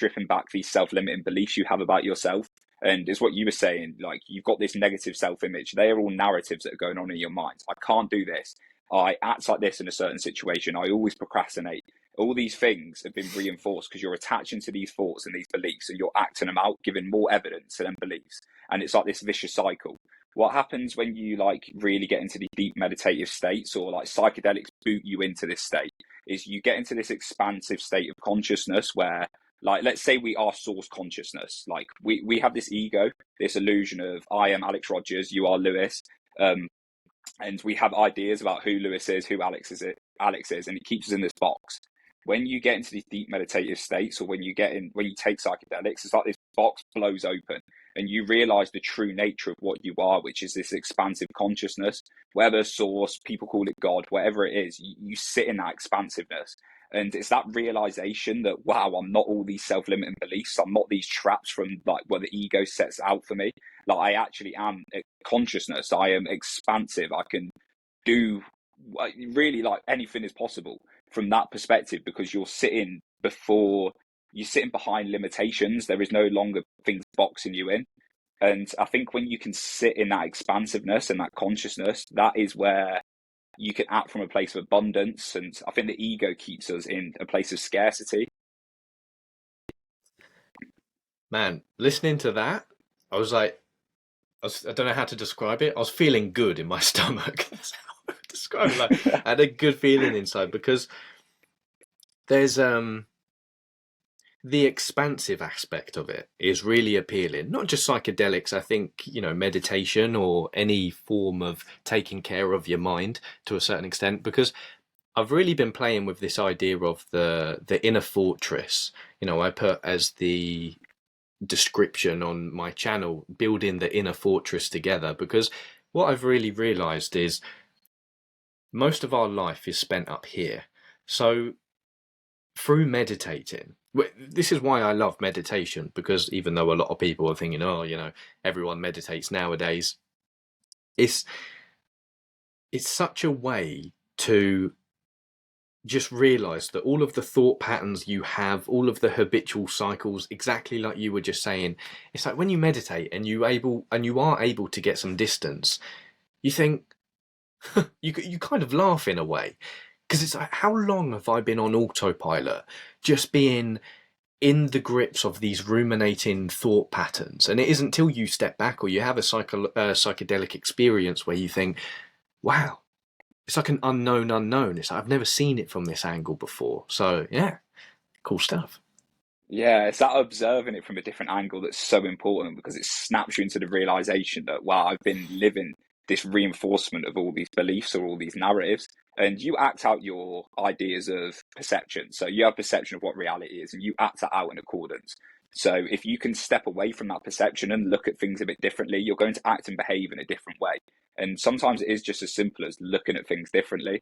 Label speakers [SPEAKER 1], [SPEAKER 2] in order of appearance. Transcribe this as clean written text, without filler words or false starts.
[SPEAKER 1] stripping back these self-limiting beliefs you have about yourself. And it's what you were saying, like you've got this negative self-image. They are all narratives that are going on in your mind. I can't do this. I act like this in a certain situation. I always procrastinate. All these things have been reinforced because you're attaching to these thoughts and these beliefs and you're acting them out, giving more evidence to them beliefs. And it's like this vicious cycle. What happens when you like really get into the deep meditative states, or like psychedelics boot you into this state, is you get into this expansive state of consciousness where, like, let's say we are source consciousness. Like we have this ego, this illusion of I am Alex Rogers, you are Lewis. And we have ideas about who Lewis is, who Alex is, and it keeps us in this box. When you get into these deep meditative states, or when you take psychedelics, it's like this box blows open and you realize the true nature of what you are, which is this expansive consciousness. Whether source, people call it God, whatever it is, you sit in that expansiveness. And it's that realization that, wow, I'm not all these self-limiting beliefs. I'm not these traps from like what the ego sets out for me. Like I actually am consciousness. I am expansive. I can do really, like, anything is possible from that perspective, because you're sitting behind limitations. There is no longer things boxing you in. And I think when you can sit in that expansiveness and that consciousness, that is where you can act from a place of abundance. And I think the ego keeps us in a place of scarcity.
[SPEAKER 2] Man, listening to that, I was like, I don't know how to describe it. I was feeling good in my stomach. That's how I would describe it. Like, I had a good feeling inside, because there's the expansive aspect of it is really appealing. Not just psychedelics. I think, meditation or any form of taking care of your mind to a certain extent, because I've really been playing with this idea of the inner fortress. I put as the description on my channel, building the inner fortress together, because what I've really realized is most of our life is spent up here. So through meditating, this is why I love meditation, because even though a lot of people are thinking, everyone meditates nowadays, it's such a way to just realize that all of the thought patterns you have, all of the habitual cycles, exactly like you were just saying, it's like when you meditate and you are able to get some distance, you think, you kind of laugh in a way, because it's like, how long have I been on autopilot, just being in the grips of these ruminating thought patterns? And it isn't until you step back or you have a psychedelic experience where you think, wow, it's like an unknown. It's like, I've never seen it from this angle before. So yeah, cool stuff.
[SPEAKER 1] Yeah, it's that observing it from a different angle that's so important, because it snaps you into the realization that, wow, I've been living this reinforcement of all these beliefs or all these narratives. And you act out your ideas of perception. So you have perception of what reality is, and you act that out in accordance. So if you can step away from that perception and look at things a bit differently, you're going to act and behave in a different way. And sometimes it is just as simple as looking at things differently.